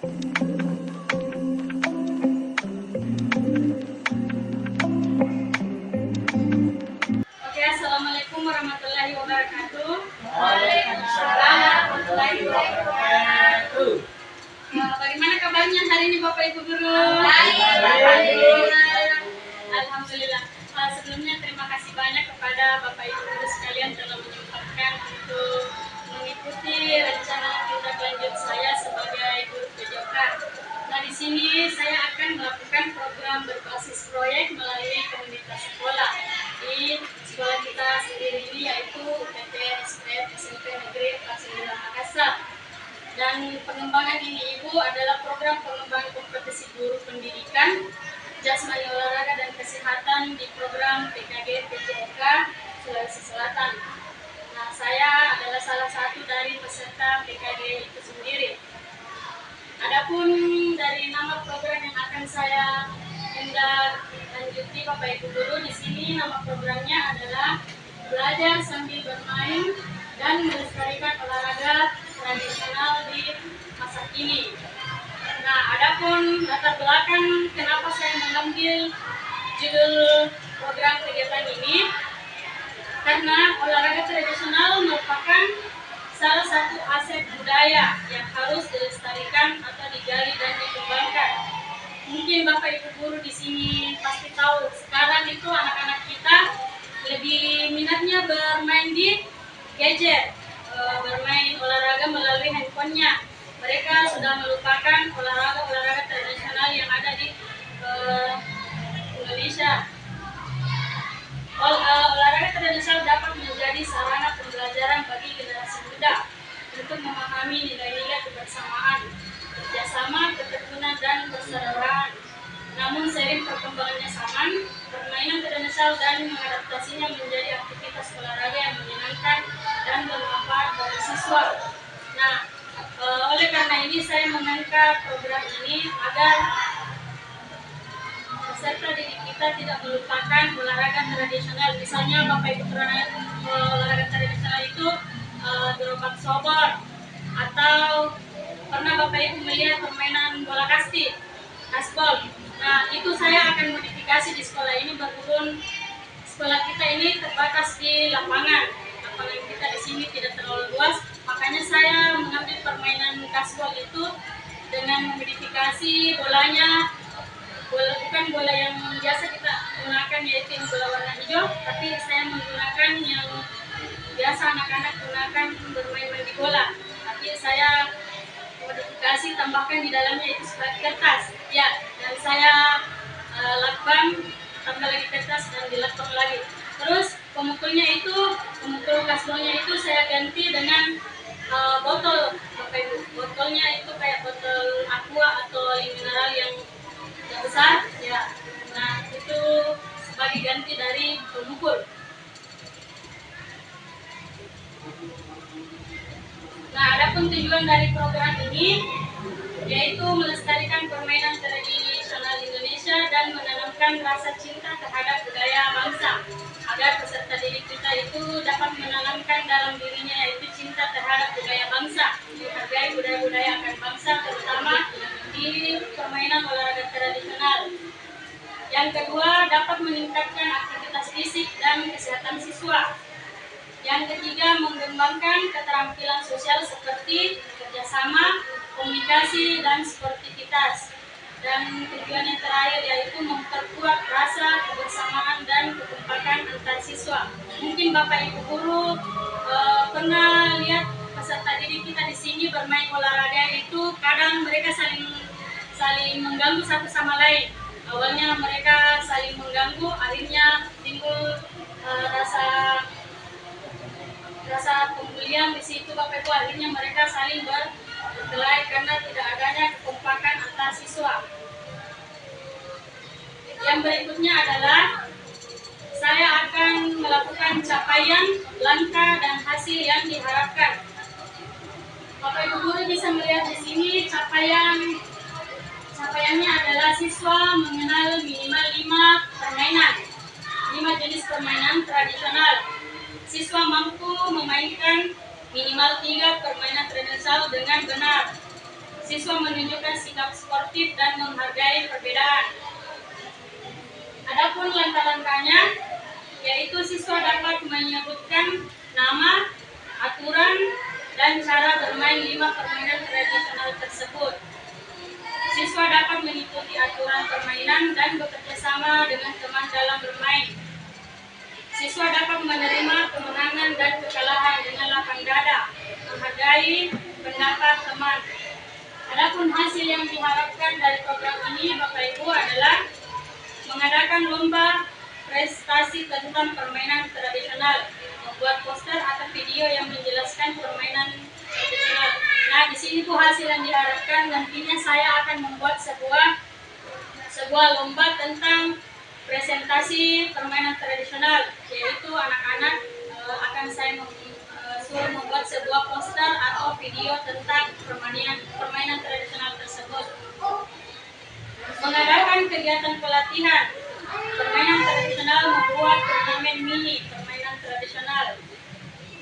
Oke, assalamualaikum warahmatullahi wabarakatuh. Waalaikumsalam warahmatullahi wabarakatuh. Bagaimana kabarnya hari ini Bapak Ibu Guru? Baik. Alhamdulillah. Sebelumnya terima kasih banyak kepada Bapak Ibu Guru sekalian telah menyempatkan untuk mengikuti rencana tindak lanjut saya sebagai guru PJK. Nah, di sini saya akan melakukan program berbasis proyek melalui komunitas sekolah di sekolah kita sendiri ini, yaitu UPT SPF SMP Negeri kelas 9 Makassar. Dan pengembangan ini Ibu adalah program pengembangan kompetisi guru pendidikan jasmani, olahraga dan kesehatan di program PKG PJK Sulawesi Selatan. Nah, saya adalah salah satu dari peserta PKG itu sendiri. Adapun dari nama program yang akan saya tindak lanjuti Bapak Ibu Guru, di sini nama programnya adalah Belajar Sambil Bermain dan Melestarikan Olahraga Tradisional di Masa Kini. Nah, adapun latar belakang kenapa saya mengambil judul program kegiatan ini, karena olahraga tradisional merupakan salah satu aset budaya yang harus dilestarikan atau digali dan dikembangkan. Mungkin Bapak Ibu Guru di sini pasti tahu sekarang itu anak-anak kita lebih minatnya bermain di gadget, bermain olahraga melalui handphonenya. Mereka sudah melupakan olahraga tradisional yang ada di Indonesia. Olahraga tradisional dapat menjadi sarana pembelajaran bagi generasi muda untuk memahami nilai-nilai kebersamaan, kerjasama, keteguhan, dan persaudaraan. Namun seiring perkembangannya zaman, permainan tradisional dan mengadaptasinya menjadi aktivitas olahraga yang menyenangkan dan bermanfaat bagi siswa. Nah, oleh karena ini saya mengangkat program ini agar peserta didik kita tidak melupakan olahraga tradisional. Misalnya Bapak Ibu olahraga tradisional itu gerobak sobor, atau pernah Bapak Ibu melihat permainan bola kasti, kasbol. Nah, itu saya akan modifikasi di sekolah ini, berhubung sekolah kita ini terbatas di lapangan kita di sini tidak terlalu luas, makanya saya mengambil permainan kasbol itu dengan memodifikasi bolanya. Bukan bola yang biasa kita gunakan, yaitu bola warna hijau, tapi saya menggunakan yang biasa anak-anak gunakan bermain di bola. Tapi saya modifikasi, tambahkan di dalamnya itu sebagai kertas. Ya, dan saya lakban, tambah lagi kertas dan dilakban lagi. Terus pemukul kasbolnya itu saya ganti dengan botol, Bapak Ibu. Botolnya itu kayak botol aqua atau mineral yang besar, ya. Nah, itu sebagai ganti dari pemukul. Nah, adapun tujuan dari program ini yaitu melestarikan permainan tradisional Indonesia dan menanamkan rasa cinta terhadap budaya bangsa, agar peserta didik kita itu dapat menanamkan dalam dirinya yaitu cinta terhadap budaya bangsa, menghargai budaya-budaya akan bangsa, terutama di permainan olahraga tradisional. Yang kedua, dapat meningkatkan aktivitas fisik dan kesehatan siswa. Yang ketiga, mengembangkan keterampilan sosial seperti kerjasama, komunikasi, dan sportivitas. Dan tujuan yang terakhir yaitu memperkuat rasa kebersamaan dan kekompakan antar siswa. Mungkin Bapak Ibu Guru pernah lihat peserta didik kita di sini bermain olahraga itu kadang mereka saling mengganggu satu sama lain. Awalnya mereka saling mengganggu, akhirnya timbul rasa pembulian di situ Bapak Ibu. Akhirnya mereka saling berkelahi karena tidak adanya kekompakan antar siswa. Yang berikutnya adalah saya akan melakukan capaian, langkah, dan hasil yang diharapkan. Bapak Ibu Guru bisa melihat di sini capaiannya adalah siswa mengenal minimal 5 jenis permainan tradisional. Siswa mampu memainkan minimal 3 permainan tradisional dengan benar. siswa menunjukkan sikap sportif dan menghargai perbedaan. Adapun langkah-langkahnya, yaitu siswa dapat menyebutkan nama, aturan, dan cara bermain 5 permainan tradisional tersebut. Siswa dapat mengikuti aturan permainan dan bekerja sama dengan teman dalam bermain. Siswa dapat menerima kemenangan dan kekalahan dengan lapang dada, menghargai pendapat teman. Adapun hasil yang diharapkan dari program ini, Bapak Ibu, adalah mengadakan lomba prestasi tentang permainan tradisional, membuat poster atau video yang menjelaskan permainan tradisional. Nah, di sini Bu hasil yang diharapkan, nantinya saya akan membuat sebuah lomba tentang presentasi permainan tradisional, yaitu anak-anak akan saya suruh membuat sebuah poster atau video tentang permainan tradisional tersebut. Mengadakan kegiatan pelatihan permainan tradisional, membuat turnamen mini permainan tradisional,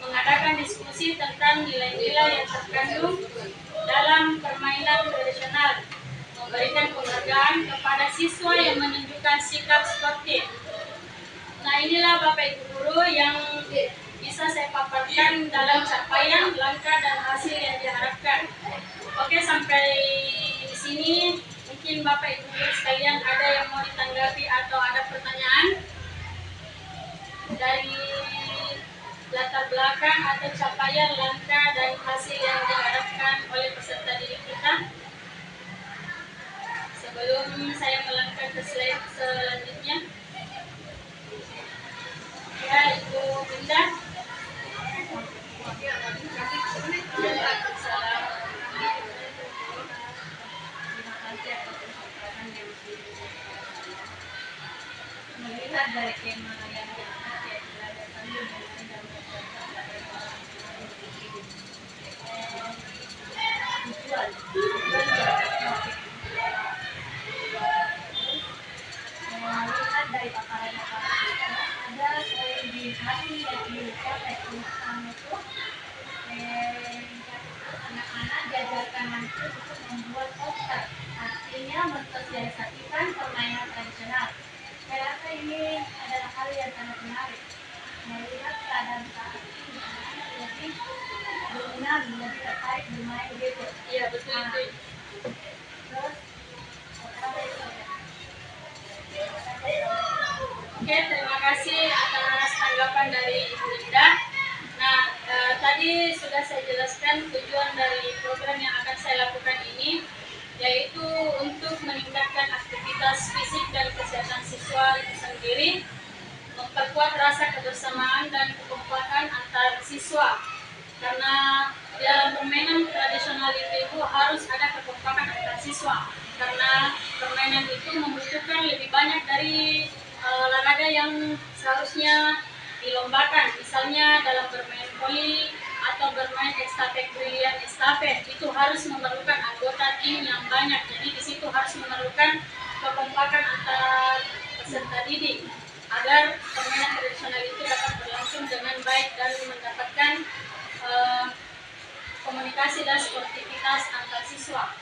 mengadakan diskusi tentang nilai-nilai yang terkandung dalam permainan tradisional, memberikan penghargaan kepada siswa yang menunjukkan sikap sportif. Nah, inilah Bapak Ibu guru yang bisa saya paparkan dalam capaian, langkah, dan hasil yang diharapkan. Oke, sampai di sini. Mungkin Bapak Ibu guru sekalian ada yang mau ditanggapi atau ada pertanyaan dari latar belakang atau capaian, langkah, dan hasil yang diharapkan oleh peserta didik kita. Sebelum saya melangkah ke slide selanjutnya, ya Ibu Bunda. Melihat dari tema yang diangkat, belajar sambil melihat dari paparan ada di hari yang dicapai sama itu anak-anak diajarkan langsung untuk membuat poster, artinya mensosialisasikan permainan tradisional. Saya rasa ini adalah hal yang sangat menarik. Melihat keadaan saat ini, anak-anak lebih berminat, lebih tertarik bermain gitu. Iya, betul itu. Terus, Oke, terima kasih atas tanggapan dari Ibu Linda. Nah, tadi sudah saya jelaskan tujuan dari program yang akan saya lakukan ini, yaitu untuk meningkatkan aktivitas fisik dan kesehatan siswa itu sendiri, memperkuat rasa kebersamaan dan kekompakan antar siswa. Karena dalam permainan tradisional itu harus ada kekompakan antar siswa. Karena permainan itu membutuhkan lebih banyak dari olahraga yang seharusnya dilombakan. Misalnya dalam bermain voli atau bermain estafet brilian estafet, itu harus memerlukan anggota tim yang banyak. Jadi di situ harus memerlukan kekompakan antar peserta didik agar permainan tradisional itu dapat berlangsung dengan baik dan mendapatkan komunikasi dan sportivitas antar siswa.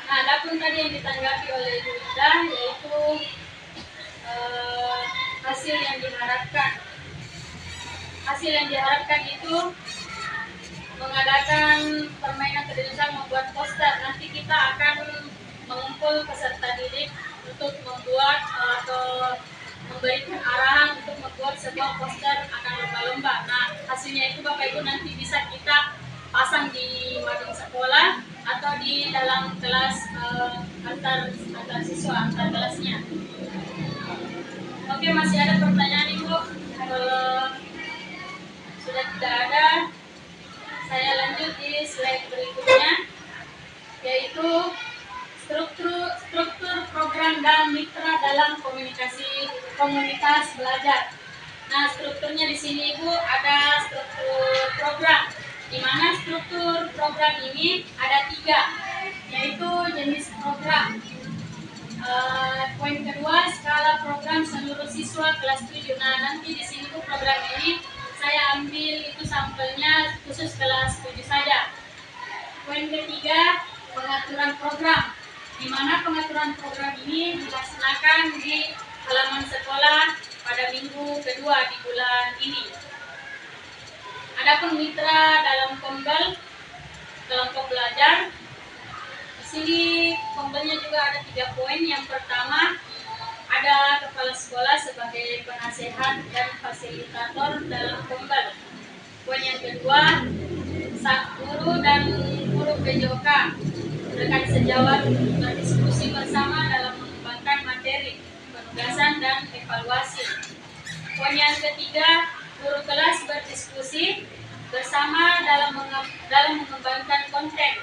Nah, adapun tadi yang ditanggapi oleh Ibu Ida, yaitu hasil yang diharapkan. Hasil yang diharapkan itu mengadakan permainan tradisional, membuat poster. Nanti kita akan mengumpul peserta didik untuk membuat atau memberikan arahan untuk membuat sebuah poster akan lomba-lomba. Nah, hasilnya itu Bapak Ibu nanti bisa kita pasang di mading sekolah atau di dalam kelas antar siswa, antar kelasnya. Oke, masih ada pertanyaan Ibu? Kalau sudah tidak ada, saya lanjut di slide berikutnya, yaitu struktur program dan mitra dalam komunitas belajar. Nah, strukturnya di sini Ibu ada struktur program, di mana struktur program ini ada 3, yaitu jenis program. Poin kedua, skala program seluruh siswa kelas 7. Nah, nanti di sini Bu program ini saya ambil itu sampelnya khusus kelas 7 saja. Poin ketiga, pengaturan program, di mana pengaturan program ini dilaksanakan di halaman sekolah pada minggu kedua di bulan ini. Adapun mitra dalam Kombel, kelompok belajar, di sini Kombelnya juga ada 3 poin. Yang pertama, ada kepala sekolah sebagai penasehat dan fasilitator dalam Kombel. Poin yang kedua, guru dan guru PJOK rekan sejawat berdiskusi bersama dalam mengembangkan materi, penugasan dan evaluasi. Poin yang ketiga, guru kelas berdiskusi bersama dalam mengembangkan konten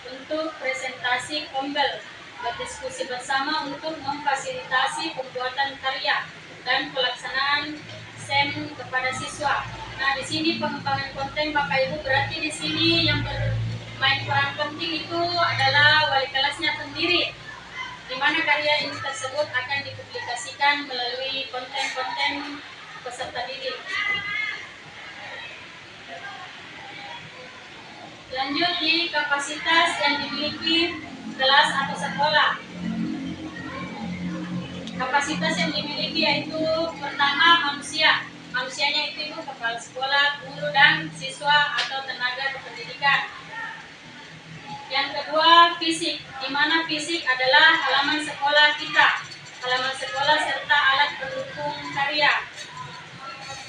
untuk presentasi Kombel, berdiskusi bersama untuk memfasilitasi pembuatan karya dan pelaksanaan SEM kepada siswa. Nah, di sini pengembangan konten Bapak Ibu, berarti di sini yang bermain peran penting itu adalah wali kelasnya sendiri, di mana karya ini tersebut akan dipublikasikan melalui konten-konten peserta didik. Lanjut di kapasitas yang dimiliki kelas atau sekolah. Kapasitas yang dimiliki yaitu pertama manusia. Manusianya itu kepala sekolah, guru, dan siswa atau tenaga kependidikan. Yang kedua, fisik, di mana fisik adalah halaman sekolah kita, halaman sekolah serta alat pendukung karya.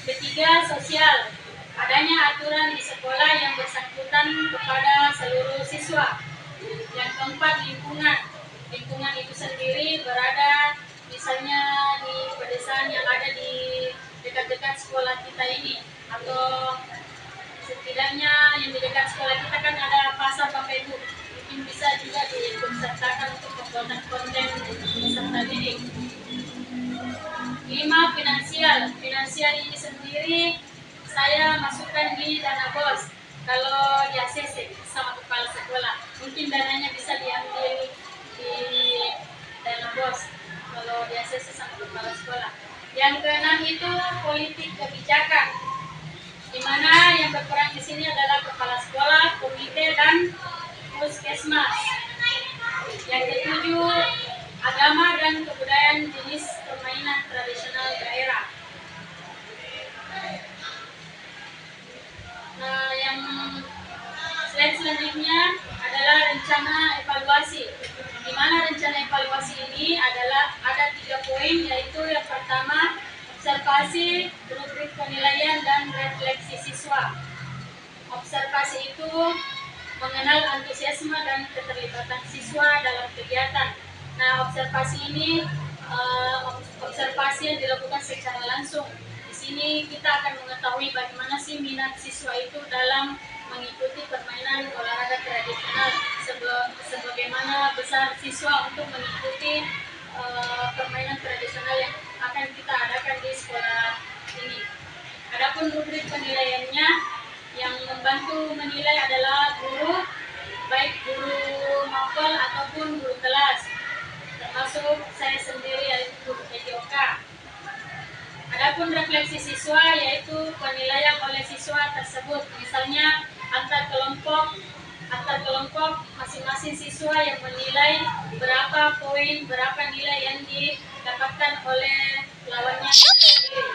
Ketiga, sosial, adanya aturan di sekolah yang bersangkutan kepada seluruh siswa. Yang keempat, lingkungan. Lingkungan itu sendiri berada misalnya di pedesaan yang ada di dekat-dekat sekolah kita ini, atau setidaknya yang di dekat sekolah kita kan ada pasar Bapak Ibu, mungkin bisa juga disertakan untuk pembuatan konten peserta didik. 5, finansial. Finansial ini sendiri saya masukkan di dana BOS. Kalau di ACC sama kepala sekolah, mungkin dananya bisa diambil di dana BOS kalau di ACC sama kepala sekolah. Yang keenam itu politik kebijakan, di mana yang berperan di sini adalah kepala sekolah, komite, dan puskesmas. Yang ketujuh, agama dan kebudayaan jenis permainan tradisional daerah. Nah, yang slide selanjutnya adalah rencana evaluasi. Di mana rencana evaluasi ini adalah ada 3 poin, yaitu yang pertama, observasi, rubrik penilaian, dan refleksi siswa. Observasi itu mengenal antusiasme dan keterlibatan siswa dalam kegiatan. Nah, observasi ini observasi yang dilakukan secara langsung. Di sini kita akan mengetahui bagaimana sih minat siswa itu dalam mengikuti permainan olahraga tradisional, sebagaimana besar siswa untuk mengikuti permainan tradisional yang akan kita adakan di sekolah ini. Adapun rubrik penilaiannya, yang membantu menilai adalah guru, baik guru mapel ataupun guru kelas, termasuk saya sendiri yaitu guru PJOK. Adapun refleksi siswa yaitu penilaian oleh siswa tersebut, misalnya antar kelompok masing-masing siswa yang menilai berapa poin, berapa nilai yang didapatkan oleh lawannya sendiri.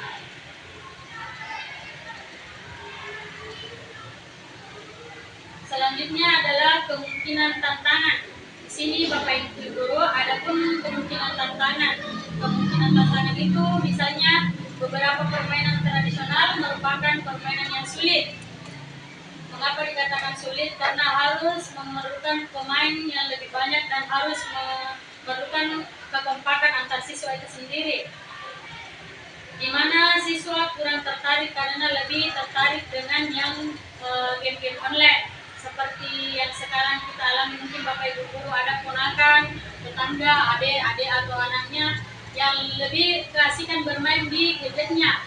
Selanjutnya adalah kemungkinan tantangan. Di sini Bapak Ibu Guru, adapun kemungkinan tantangan. Kemungkinan tantangan itu misalnya beberapa permainan tradisional merupakan permainan yang sulit. Mengapa dikatakan sulit? Karena harus memerlukan pemain yang lebih banyak dan harus memerlukan kekompakan antar siswa itu sendiri. Di mana siswa kurang tertarik karena lebih tertarik dengan yang game-game online. Seperti yang sekarang kita alami, mungkin Bapak Ibu Guru ada ponakan, tetangga, adik atau anaknya yang lebih keasikan bermain di gadgetnya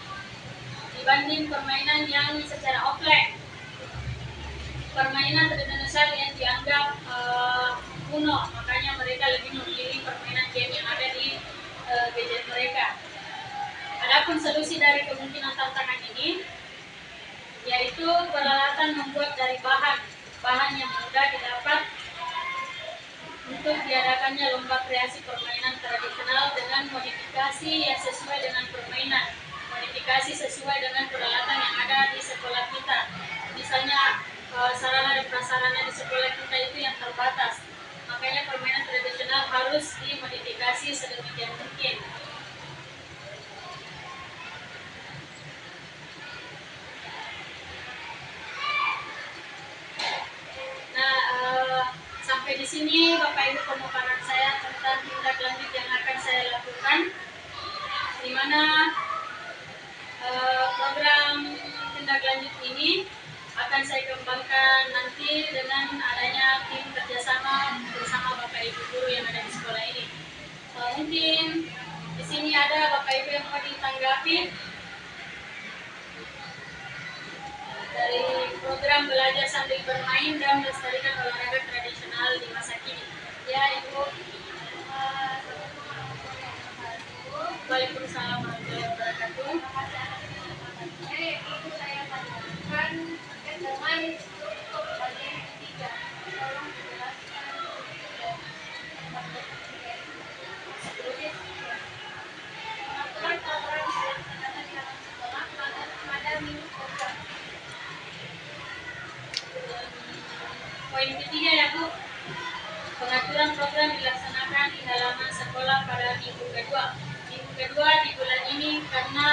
dibanding permainan yang secara offline. Permainan tradisional yang dianggap kuno, makanya mereka lebih memilih permainan game yang ada di gadget mereka. Adapun solusi dari kemungkinan tantangan ini yaitu peralatan membuat dari bahan. bahan yang mudah didapat untuk diadakannya lomba kreasi permainan tradisional dengan modifikasi yang sesuai dengan permainan, modifikasi sesuai dengan peralatan yang ada di sekolah kita. Misalnya sarana dan prasarana di sekolah kita itu yang terbatas, makanya permainan tradisional harus dimodifikasi sedemikian mungkin. Sampai di sini Bapak Ibu pemaparan saya tentang tindak lanjut yang akan saya lakukan, di mana program tindak lanjut ini akan saya kembangkan nanti dengan adanya tim kerjasama bersama Bapak Ibu guru yang ada di sekolah ini. Mungkin di sini ada Bapak Ibu yang mau ditanggapi dari program belajar sambil bermain dan melestarikan olahraga tradisional di masa kini. Ya, Ibu. Waalaikumsalam warahmatullahi wabarakatuh. Itu saya tanyakan terkait dengan struktur bagian ketiga. Tolong dijelaskan. Pengaturan program dilaksanakan di dalam sekolah pada minggu program. Poin ketiga ya Bu, pengaturan program dilaksanakan di halaman sekolah pada minggu kedua. Minggu kedua di bulan ini karena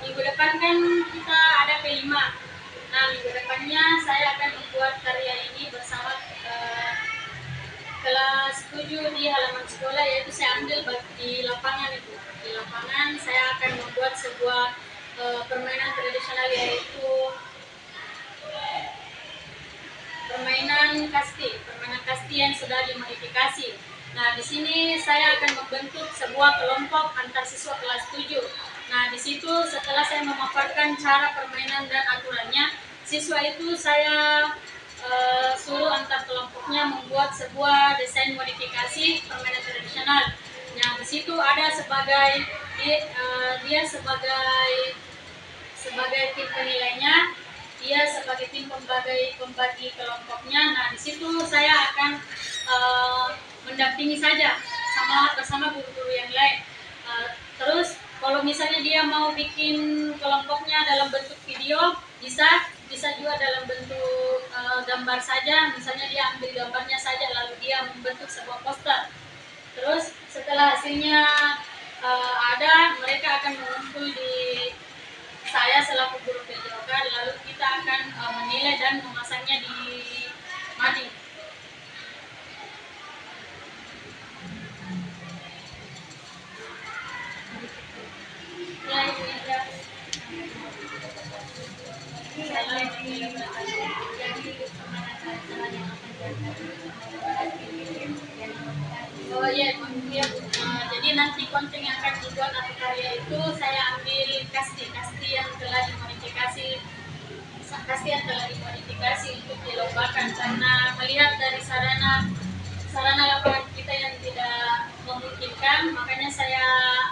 minggu depan kan kita ada P5. Nah, minggu depannya saya akan membuat karya ini bersama kelas 7 di halaman sekolah, yaitu saya ambil di lapangan itu. Di lapangan saya akan membuat sebuah permainan tradisional, yaitu permainan kasti yang sudah dimodifikasi. Nah, di sini saya akan membentuk sebuah kelompok antar siswa kelas 7. Nah, di situ setelah saya memaparkan cara permainan dan aturannya, siswa itu saya suruh antar kelompoknya membuat sebuah desain modifikasi permainan tradisional. Nah, di situ ada sebagai dia sebagai tim penilainya, dia sebagai tim pembagi kelompoknya. Nah, di situ saya akan mendampingi saja bersama guru-guru yang lain. Terus kalau misalnya dia mau bikin kelompoknya dalam bentuk video, bisa juga dalam bentuk gambar saja. Misalnya dia ambil gambarnya saja lalu dia membentuk sebuah poster. Terus setelah hasilnya ada, mereka akan mengumpul di saya selaku guru PJOK, lalu kita akan menilai dan memasangnya di mading. Ya, Ibu Indra. Oh iya, jadi nanti konten yang akan dibuat atau karya itu saya ambil kasti yang telah dimodifikasi, untuk dilombakan, karena melihat dari sarana lapangan kita yang tidak memungkinkan, makanya saya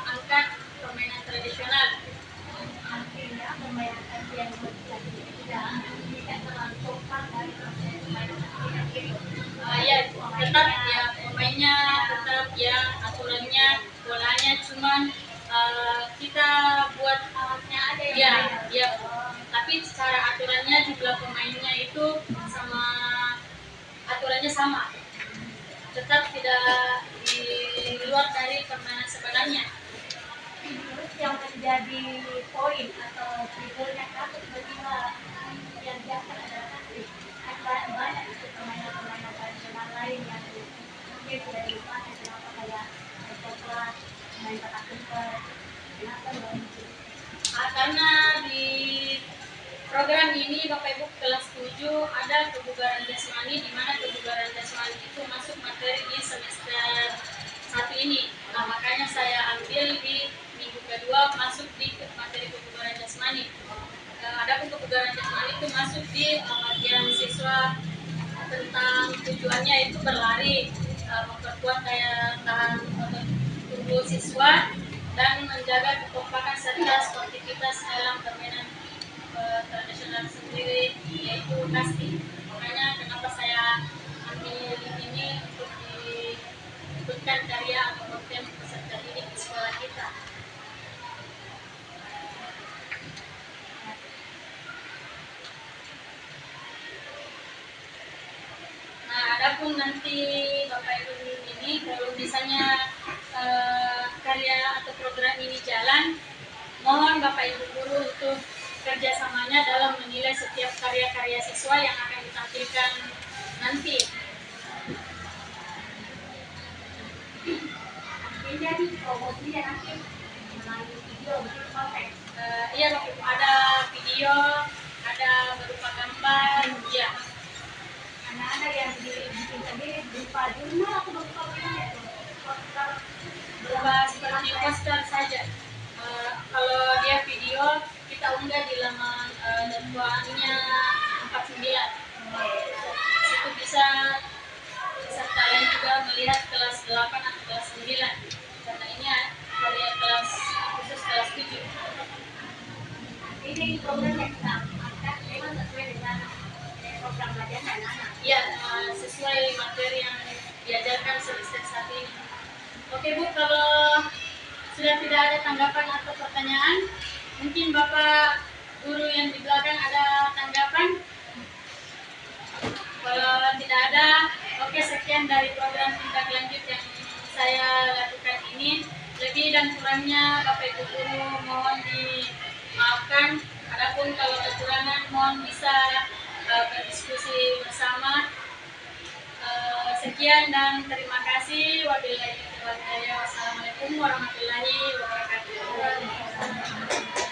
angkat permainan tradisional. Artinya permainan kasti yang tidak terlampaukan dari proses permainan kasti itu. Ya, tetap ya pemainnya, tetap ya aturannya, bolanya, cuman kita buat Alatnya ada ya, tapi secara aturannya jumlah pemainnya itu aturannya sama, tetap tidak di luar dari permainan sebenarnya. Terus yang menjadi poin atau triggernya kasus bagi yang diangkat adalah kasti. Banyak itu permainan tradisional lain yang mungkin tidak dilupakan, kenapa kayak main coklat, main petak umpet, kenapa begitu? Karena di program ini Bapak Ibu kelas 7 ada kebugaran jasmani, di mana kebugaran jasmani itu masuk materi di semester 1 ini. Nah, makanya saya ambil di minggu kedua masuk di materi kebugaran jasmani. Ada kebugaran jasmani itu masuk di bagian siswa tentang tujuannya itu berlari, memperkuat daya tahan tubuh siswa dan menjaga kekompakan serta sportivitas dalam permainan tradisional sendiri, yaitu kasti. Makanya kenapa saya ambil ini untuk diikutkan karya atau konten peserta didik di sekolah kita. Nah, adapun nanti Bapak Ibu guru ini, kalau misalnya karya atau program ini jalan, mohon Bapak Ibu guru untuk kerjasamanya dalam menilai setiap karya-karya siswa yang akan ditampilkan nanti. Artinya di promosinya nanti melalui video begitu konten. Iya Bapak Ibu, ada video, ada berupa gambar, ya. Anak-anak yang dibikin sendiri berupa jurnal atau berupa poster, Berupa seperti poster saja. Kalau dia video, kita unggah di laman dakwahnya 49. Situ bisa peserta lain juga melihat kelas 8 atau kelas 9. Karena ini karya kelas khusus kelas 7. ini program yang kita angkat memang sesuai dengan program belajar anak-anak. Ya, sesuai materi yang diajarkan semester saat ini. Oke Bu, kalau sudah tidak ada tanggapan atau pertanyaan, mungkin Bapak guru yang di belakang ada tanggapan? Kalau tidak ada, oke, sekian dari program tindak lanjut yang saya lakukan ini. Lebih dan kurangnya Bapak Ibu guru mohon dimaafkan. Adapun kalau kekurangan mohon bisa berdiskusi bersama. Sekian dan terima kasih. Wabillahi taufiq wal hidayah. Wassalamualaikum warahmatullahi wabarakatuh.